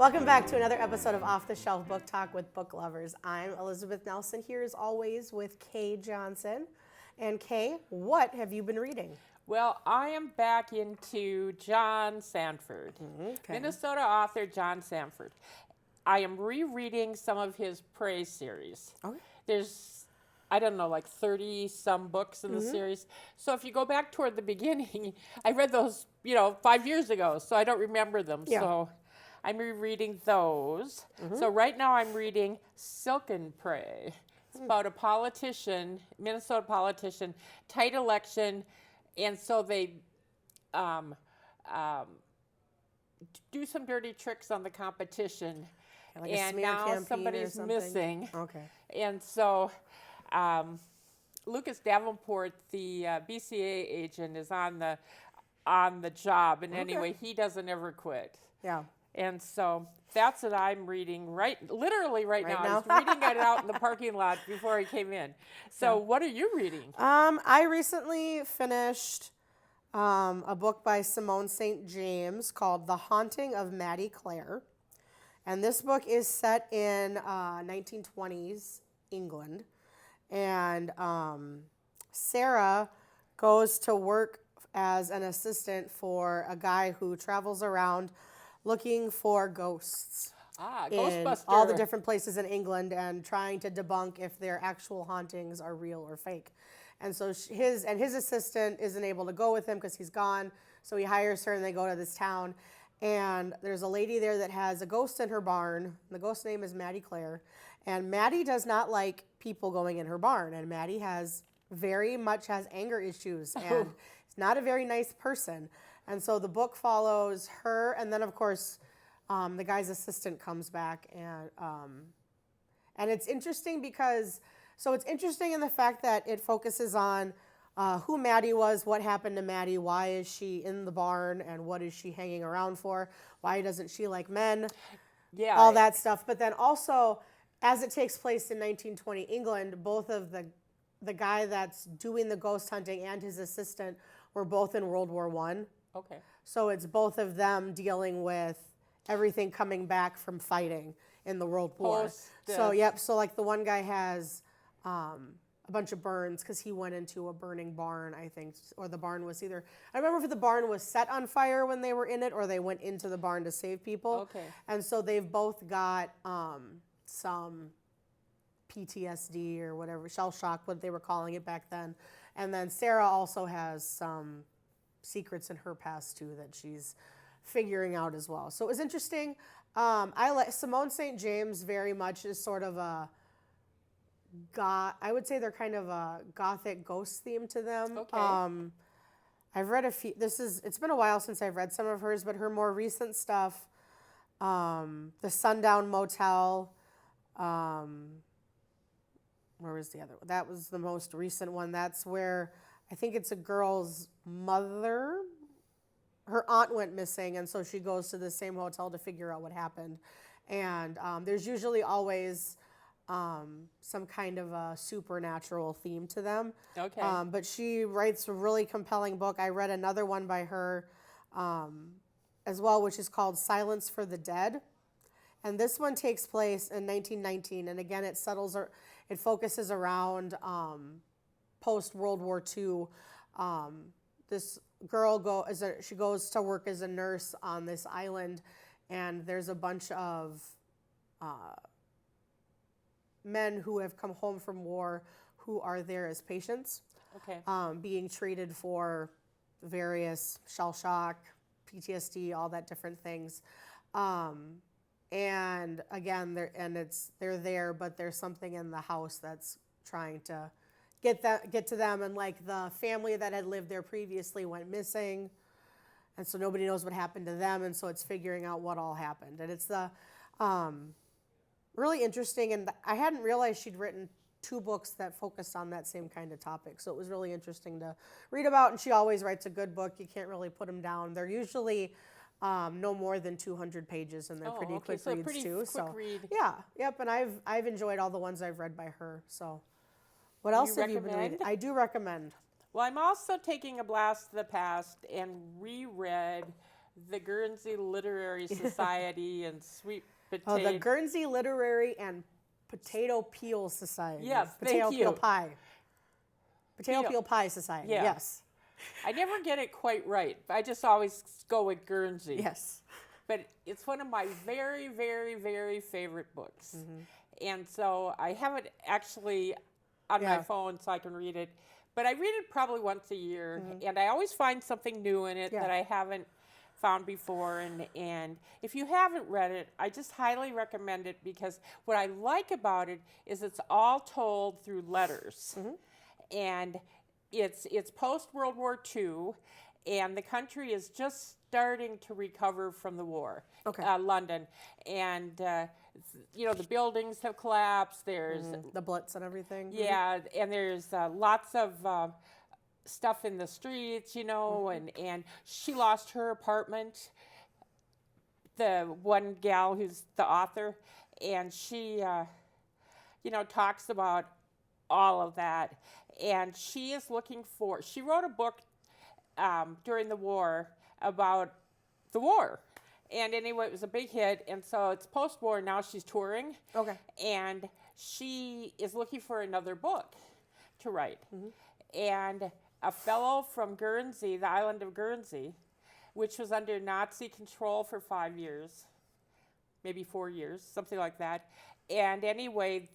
Welcome back to another episode of Off the Shelf Book Talk with Book Lovers. I'm Elizabeth Nelson, here as always with Kay Johnson. And Kay, what have you been reading? Well, I am back into John Sanford, Minnesota author John Sanford. I am rereading some of his Prey series. Okay. There's, I don't know, like 30 some books in the series. So if you go back toward the beginning, I read those, 5 years ago, so I don't remember them. Yeah. So I'm rereading those. So right now I'm reading Silken Prey. It's about a politician, Minnesota politician, tight election, and so they do some dirty tricks on the competition. Like a and smear now campaign or somebody's something? missing. Okay. And so Lucas Davenport, the BCA agent, is on the job, and anyway, he doesn't ever quit. Yeah. And so that's what I'm reading literally right now. Right I was reading it out in the parking lot before I came in. So what are you reading? I recently finished a book by Simone St. James called The Haunting of Maddie Clare. And this book is set in 1920s England. And Sarah goes to work as an assistant for a guy who travels around looking for ghosts in Ghostbuster. all the different places in England and trying to debunk if their actual hauntings are real or fake. And so his assistant isn't able to go with him because he's gone. So he hires her and they go to this town. And there's a lady there that has a ghost in her barn. The ghost's name is Maddie Clare. And Maddie does not like people going in her barn. And Maddie very much has anger issues and is not a very nice person. And so the book follows her, and then of course the guy's assistant comes back, and it's interesting because it's interesting in the fact that it focuses on who Maddie was, what happened to Maddie, why is she in the barn, and what is she hanging around for? Why doesn't she like men? Yeah, all that stuff. But then also, as it takes place in 1920 England, both of the guy that's doing the ghost hunting and his assistant were both in World War I. Okay. So it's both of them dealing with everything coming back from fighting in the World War. So like the one guy has a bunch of burns because he went into a burning barn, I think, or the barn was I remember if the barn was set on fire when they were in it or they went into the barn to save people. Okay. And so they've both got some PTSD or whatever, shell shock, what they were calling it back then. And then Sarah also has some secrets in her past too that she's figuring out as well. So it was interesting. I like Simone St. James very much is sort of I would say they're kind of a gothic ghost theme to them. Okay. I've read a few. It's been a while since I've read some of hers, but her more recent stuff, The Sundown Motel, where was the other one? That was the most recent one. That's where I think it's a girl's mother. Her aunt went missing, and so she goes to the same hotel to figure out what happened. And there's usually always some kind of a supernatural theme to them. Okay. But she writes a really compelling book. I read another one by her as well, which is called Silence for the Dead. And this one takes place in 1919, and again, it focuses around post-World War II. This girl she goes to work as a nurse on this island, and there's a bunch of men who have come home from war who are there as patients, being treated for various shell shock, PTSD, all that different things. And again, they're there, but there's something in the house that's trying to get to them, and like the family that had lived there previously went missing, and so nobody knows what happened to them, and so it's figuring out what all happened, and it's really interesting. And I hadn't realized she'd written 2 books that focused on that same kind of topic, so it was really interesting to read about. And she always writes a good book. You can't really put them down. They're usually no more than 200 pages, and they're pretty quick reads too. Read. Yeah, yep. And I've enjoyed all the ones I've read by her. So, what else have you been reading? I do recommend. Well, I'm also taking a blast to the past and reread the Guernsey Literary Society and Sweet Oh, Potato. the Guernsey Literary and Potato Peel Society. Yes, Potato thank Peel you. Pie. Potato Peel. Peel Pie Society. Yeah. Yes. I never get it quite right. I just always go with Guernsey. Yes. But it's one of my very, very, very favorite books. And so I have it actually on my Yeah. phone so I can read it. But I read it probably once a year, and I always find something new in it Yeah. that I haven't found before. And if you haven't read it, I just highly recommend it because what I like about it is it's all told through letters. And it's post World War II, and the country is just starting to recover from the war. Okay. London, and the buildings have collapsed. There's The Blitz and everything. yeah, and there's lots of stuff in the streets, and she lost her apartment. The one gal who's the author, and she, talks about all of that. And she is she wrote a book during the war about the war. And anyway, it was a big hit. And so it's post-war. Now she's touring. Okay. And she is looking for another book to write. And a fellow from Guernsey, the island of Guernsey, which was under Nazi control for 5 years, maybe 4 years, something like that. And anyway,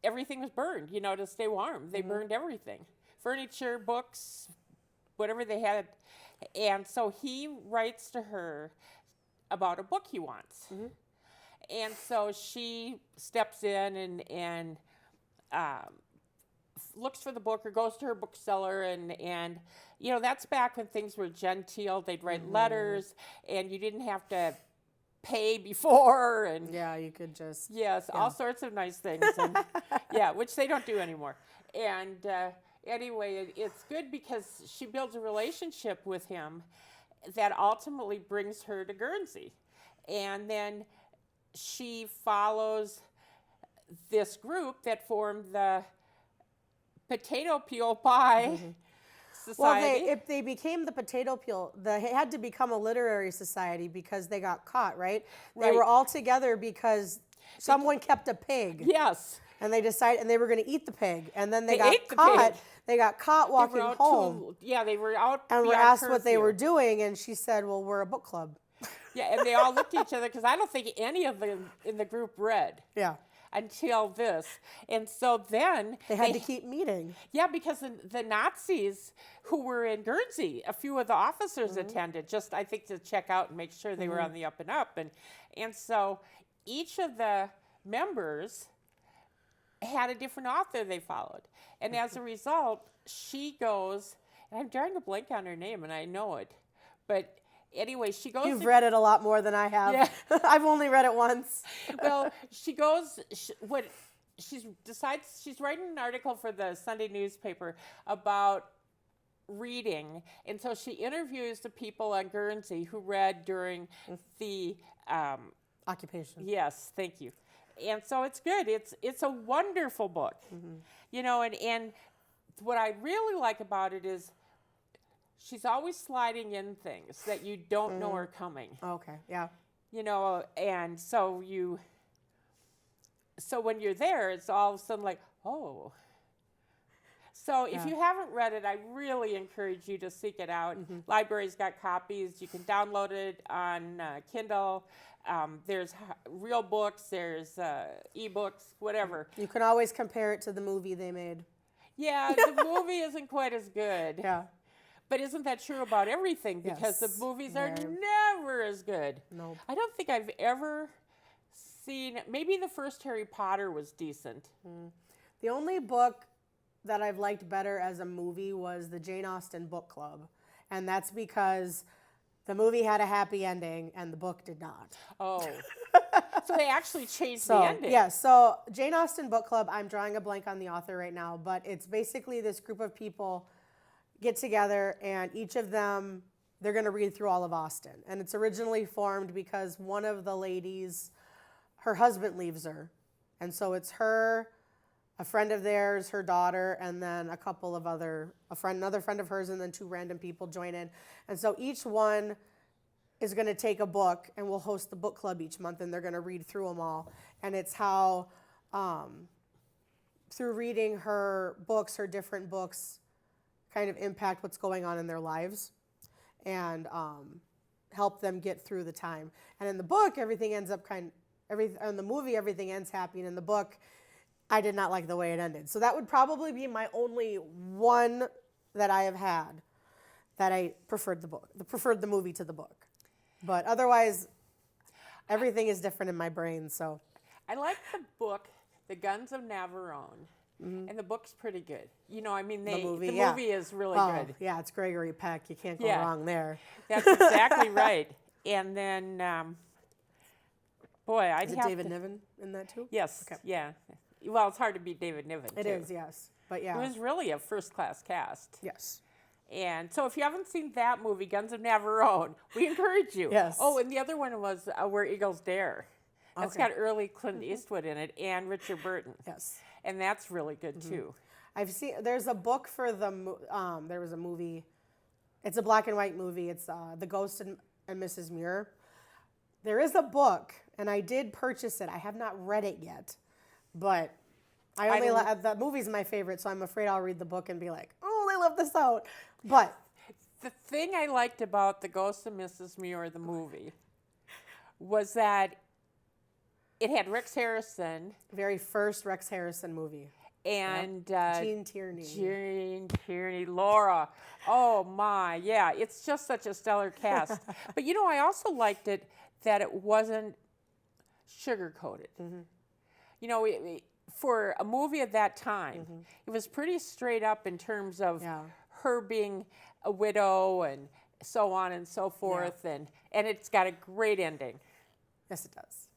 everything was burned, to stay warm. They burned everything. Furniture, books, whatever they had. And so he writes to her about a book he wants. And so she steps in and looks for the book or goes to her bookseller and that's back when things were genteel. They'd write letters and you didn't have to pay before and Yeah, you could just. yes, all sorts of nice things. And, which they don't do anymore. And anyway, it's good because she builds a relationship with him that ultimately brings her to Guernsey. And then she follows this group that formed the Potato Peel Pie Well, Society. if they became the Potato Peel, they had to become a literary society because they got caught, right? They Right. were all together because someone kept a pig. Yes. And they decided, and they were going to eat the pig, and then they They got ate the caught. pig. They got caught They walking were out home, they were out and were beyond asked what they curfew. were doing, and she said, "Well, we're a book club." Yeah, and they all looked at each other because I don't think any of them in the group read Yeah, until this. And so then they had to keep meeting. yeah, because the Nazis who were in Guernsey, a few of the officers attended, just I think to check out and make sure they were on the up and up. And so each of the members had a different author they followed. And as a result, she goes, and I'm drawing a blank on her name, and I know it. But anyway, she goes. You've read it a lot more than I have. Yeah. I've only read it once. Well, she goes. She's writing an article for the Sunday newspaper about reading, and so she interviews the people on Guernsey who read during the. Occupation. Yes, thank you. And so it's good. It's a wonderful book, and what I really like about it is she's always sliding in things that you don't know are coming. Okay. Yeah. And so when you're there, it's all of a sudden like, oh. So if you haven't read it, I really encourage you to seek it out. Library's got copies. You can download it on Kindle. There's real books. There's ebooks, whatever. You can always compare it to the movie they made. Yeah, the movie isn't quite as good. Yeah. But isn't that true about everything? Because Yes, the movies are very. never as good. Nope. I don't think I've ever seen, maybe the first Harry Potter was decent. The only book that I've liked better as a movie was the Jane Austen book club. And that's because the movie had a happy ending and the book did not. Oh. So they actually changed So, the ending. yeah, so Jane Austen book club, I'm drawing a blank on the author right now, but it's basically this group of people get together and each of them, they're going to read through all of Austen. And it's originally formed because one of the ladies, her husband leaves her. And so it's her, a friend of theirs, her daughter, and then a couple of another friend of hers, and then two random people join in. And so each one is going to take a book, and we'll host the book club each month, and they're going to read through them all. And it's how, through reading her books, her different books, kind of impact what's going on in their lives, and help them get through the time. And in the book, everything ends up in the movie, everything ends happy, and in the book, I did not like the way it ended. So that would probably be my only one that I have had that I preferred the movie to the book. But otherwise, everything is different in my brain, so. I like the book, The Guns of Navarone, and the book's pretty good. You know, I mean, the movie is really good. Yeah, it's Gregory Peck. You can't go Yeah. wrong there. That's exactly right. And then, boy, I'd Is it have David to... Niven in that too? Yes, Okay. yeah. Well, it's hard to beat David Niven, It too. is, yes. But yeah. It was really a first-class cast. Yes. And so if you haven't seen that movie, Guns of Navarone, we encourage you. Yes. Oh, and the other one was Where Eagles Dare. That's Okay. got early Clint Eastwood in it and Richard Burton. Yes. And that's really good, too. I've seen, there's a book for there was a movie. It's a black and white movie. It's The Ghost and Mrs. Muir. There is a book, and I did purchase it. I have not read it yet, but the movie's my favorite, so I'm afraid I'll read the book and be like, oh, they left this out. But The thing I liked about The Ghost of Mrs. Muir, the movie, was that it had Rex Harrison very first Rex Harrison movie. and Gene Tierney. Gene Tierney, Laura. Oh my, yeah, it's just such a stellar cast. But you know, I also liked it that it wasn't sugar-coated. You know, for a movie at that time, it was pretty straight up in terms of her being a widow and so on and so forth, and it's got a great ending. Yes, it does.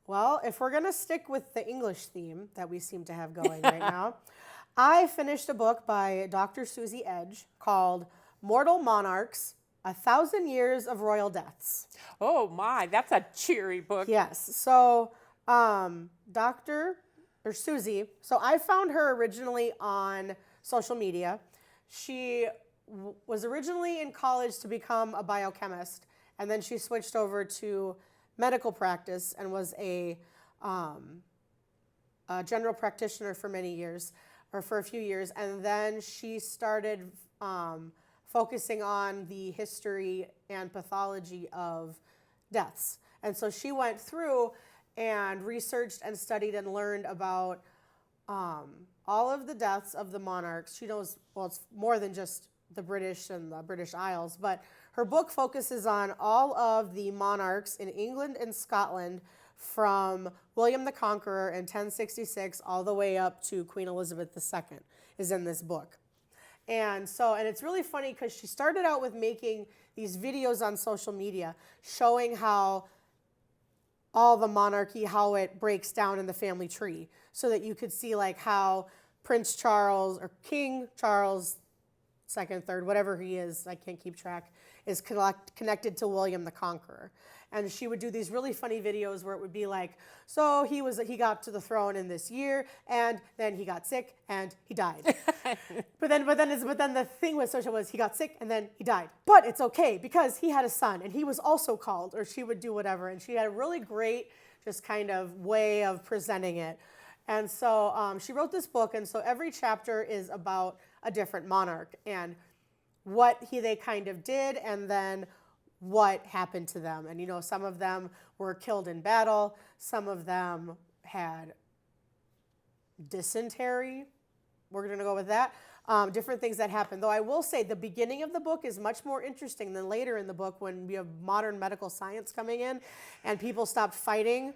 Well, if we're going to stick with the English theme that we seem to have going right now, I finished a book by Dr. Susie Edge called Mortal Monarchs, 1,000 Years of Royal Deaths. Oh my, that's a cheery book. Yes. So, Susie, so I found her originally on social media. She was originally in college to become a biochemist, and then she switched over to medical practice and was a general practitioner for many years, or for a few years, and then she started focusing on the history and pathology of deaths. And so she went through and researched and studied and learned about all of the deaths of the monarchs. She knows, well, it's more than just the British and the British Isles, but her book focuses on all of the monarchs in England and Scotland from William the Conqueror in 1066 all the way up to Queen Elizabeth II is in this book. And it's really funny because she started out with making these videos on social media showing how all the monarchy, how it breaks down in the family tree, so that you could see like how Prince Charles or King Charles second, third, whatever he is, I can't keep track, is connected to William the Conqueror. And she would do these really funny videos where it would be like, so he got to the throne in this year, and then he got sick and he died. but then the thing with social was he got sick and then he died. But it's okay because he had a son and he was also called, or she would do whatever. And she had a really great just kind of way of presenting it. And so she wrote this book, and so every chapter is about a different monarch and what they kind of did, and then what happened to them. And, you know, some of them were killed in battle. Some of them had dysentery. We're going to go with that. Different things that happened. Though I will say the beginning of the book is much more interesting than later in the book when we have modern medical science coming in and people stopped fighting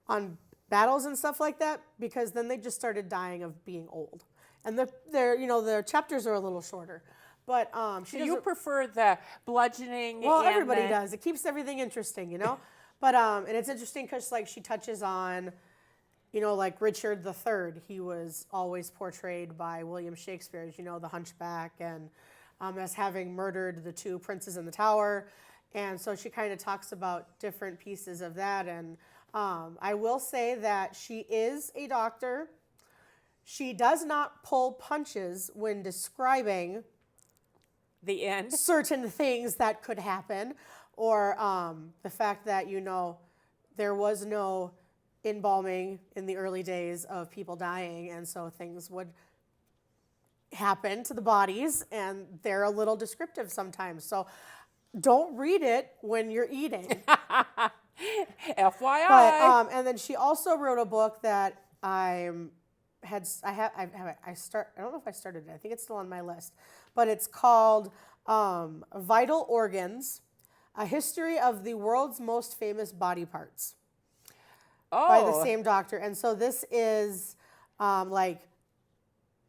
on battles and stuff like that, because then they just started dying of being old. And their chapters are a little shorter. But you prefer the bludgeoning? Well, everybody does. It keeps everything interesting, you know. But and it's interesting because like she touches on, you know, like Richard III. He was always portrayed by William Shakespeare, as you know, the Hunchback, and as having murdered the two princes in the Tower. And so she kind of talks about different pieces of that. And I will say that she is a doctor. She does not pull punches when describing the end, certain things that could happen, or the fact that, there was no embalming in the early days of people dying, and so things would happen to the bodies, and they're a little descriptive sometimes. So don't read it when you're eating. FYI. But and then she also wrote a book that I don't know if I started it. I think it's still on my list, but it's called Vital Organs: A History of the World's Most Famous Body Parts by the same doctor. And so this is like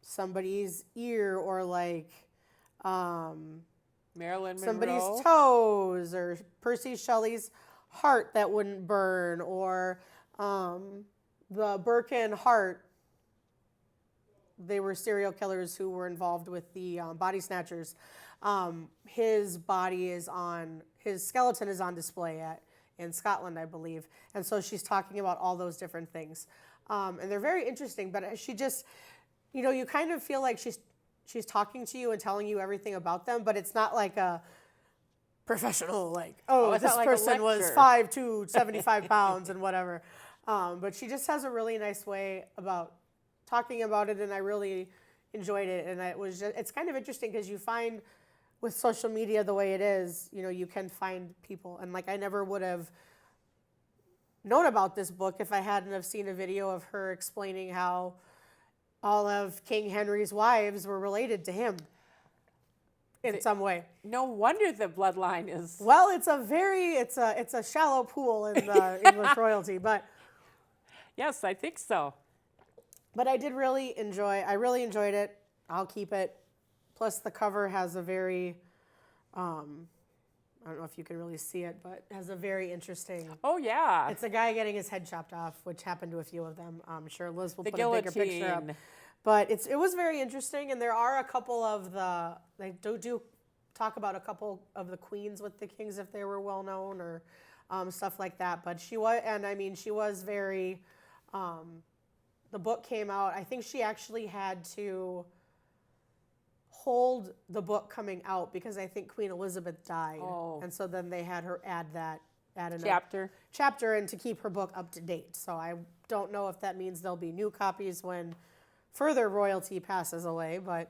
somebody's ear, or like Marilyn somebody's Monroe. toes, or Percy Shelley's heart that wouldn't burn, or the Birkin heart. They were serial killers who were involved with the body snatchers. His skeleton is on display in Scotland, I believe. And so she's talking about all those different things. And they're very interesting, but she just, you kind of feel like she's talking to you and telling you everything about them, but it's not like a professional, like, it's this not like a person was lecture. 5'2", 75 pounds and whatever. But she just has a really nice way about talking about it, and I really enjoyed it. And it's kind of interesting because you find with social media the way it is, you can find people. And like, I never would have known about this book if I hadn't have seen a video of her explaining how all of King Henry's wives were related to him in some way. No wonder the bloodline is. Well, it's a shallow pool in the English royalty, but Yes, I think so. I really enjoyed it. I'll keep it. Plus the cover has a very, I don't know if you can really see it, but has a very interesting. Oh yeah. It's a guy getting his head chopped off, which happened to a few of them. I'm sure Liz will The put a bigger picture up. guillotine. But it was very interesting, and there are a couple of they do talk about a couple of the queens with the kings if they were well known, or stuff like that. But she was very. The book came out. I think she actually had to hold the book coming out because I think Queen Elizabeth died, and so then they had her add a chapter in to keep her book up to date. So I don't know if that means there'll be new copies when further royalty passes away, but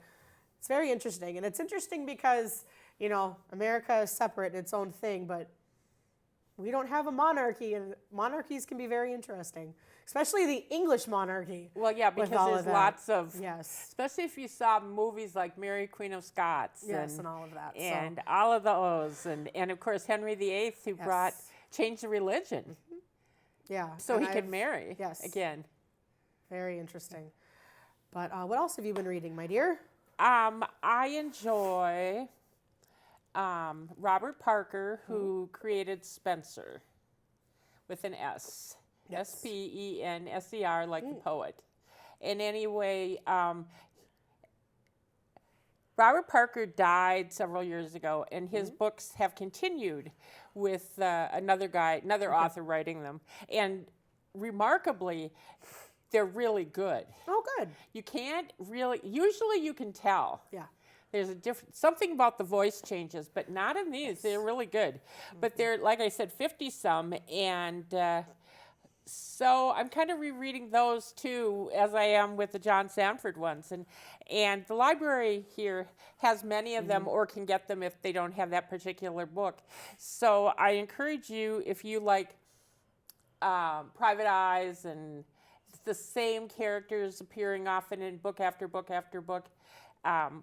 it's very interesting. And it's interesting because, America is separate in its own thing, but we don't have a monarchy, and monarchies can be very interesting, especially the English monarchy. Well, yeah, because there's lots of, yes, especially if you saw movies like Mary, Queen of Scots, and all of that, and all of those, and of course Henry VIII, who changed the religion, so he could marry again. Very interesting. But what else have you been reading, my dear? I enjoy Robert Parker, who created Spencer with an S. Yes. Spenser, like the poet. And anyway, Robert Parker died several years ago, and his books have continued with another author writing them. And remarkably, they're really good. Oh, good. You can't really, usually you can tell. Yeah. There's something about the voice changes, but not in these. They're really good. But they're, like I said, 50-some, and so I'm kind of rereading those too, as I am with the John Sanford ones. And the library here has many of them, or can get them if they don't have that particular book. So I encourage you, if you like Private Eyes and the same characters appearing often in book after book after book,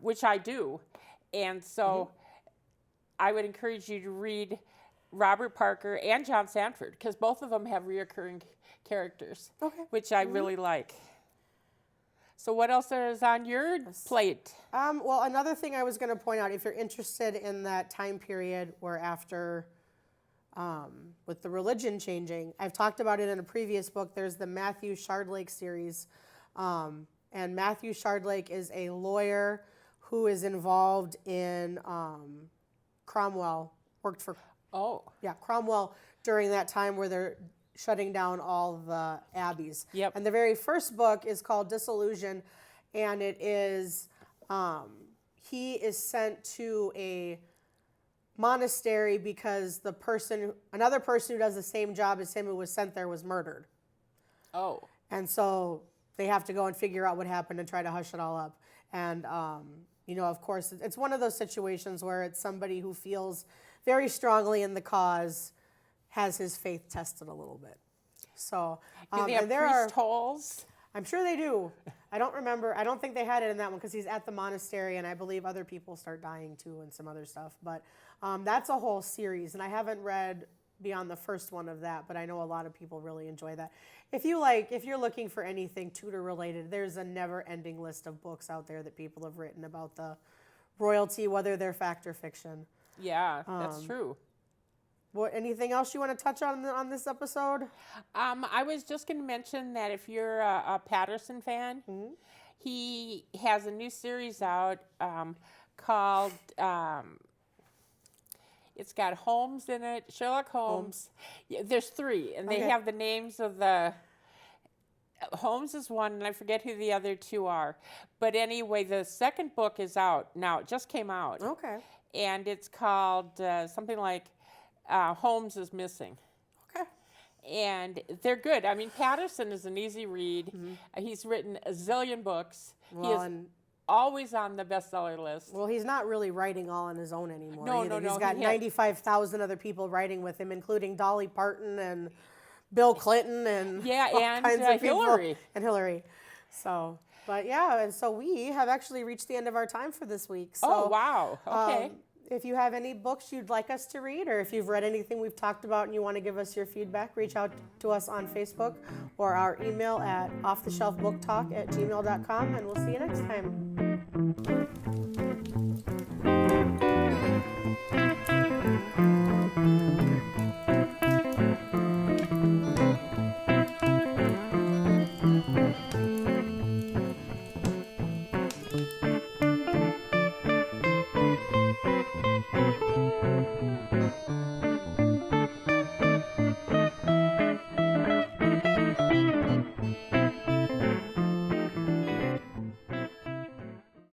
which I do. And so I would encourage you to read Robert Parker and John Sanford, because both of them have reoccurring characters, which I really like. So what else is on your plate? Well, another thing I was going to point out, if you're interested in that time period where after, with the religion changing, I've talked about it in a previous book. There's the Matthew Shardlake series. And Matthew Shardlake is a lawyer who is involved in Cromwell, worked for Cromwell during that time where they're shutting down all the abbeys. Yep. And the very first book is called Disillusion, and it is he is sent to a monastery because another person who does the same job as him who was sent there was murdered. Oh. And so they have to go and figure out what happened and try to hush it all up. And, of course, it's one of those situations where it's somebody who feels very strongly in the cause, has his faith tested a little bit. So, Do they have and there priest holes? I'm sure they do. I don't remember. I don't think they had it in that one because he's at the monastery, and I believe other people start dying too and some other stuff. But that's a whole series, and I haven't read beyond the first one of that, but I know a lot of people really enjoy that. If you're looking for anything Tudor related, there's a never-ending list of books out there that people have written about the royalty, whether they're fact or fiction. Yeah, that's true. Anything else you want to touch on this episode? I was just going to mention that if you're a Patterson fan, he has a new series out called, it's got Holmes in it, Sherlock Holmes. Yeah, there's 3, and they have the names of the... Holmes is one, and I forget who the other 2 are. But anyway, the second book is out now. It just came out. Okay. And it's called something like Holmes is Missing. Okay. And they're good. I mean, Patterson is an easy read. He's written a zillion books. Well, he is always on the bestseller list. Well, he's not really writing all on his own anymore. No, either. no, no. He's got 95,000 other people writing with him, including Dolly Parton and Bill Clinton and all and kinds of people. Hillary. And Hillary. So, but yeah, and so we have actually reached the end of our time for this week. So, Oh, wow. Okay. If you have any books you'd like us to read, or if you've read anything we've talked about and you want to give us your feedback, reach out to us on Facebook or our email at offtheshelfbooktalk@gmail.com, and we'll see you next time.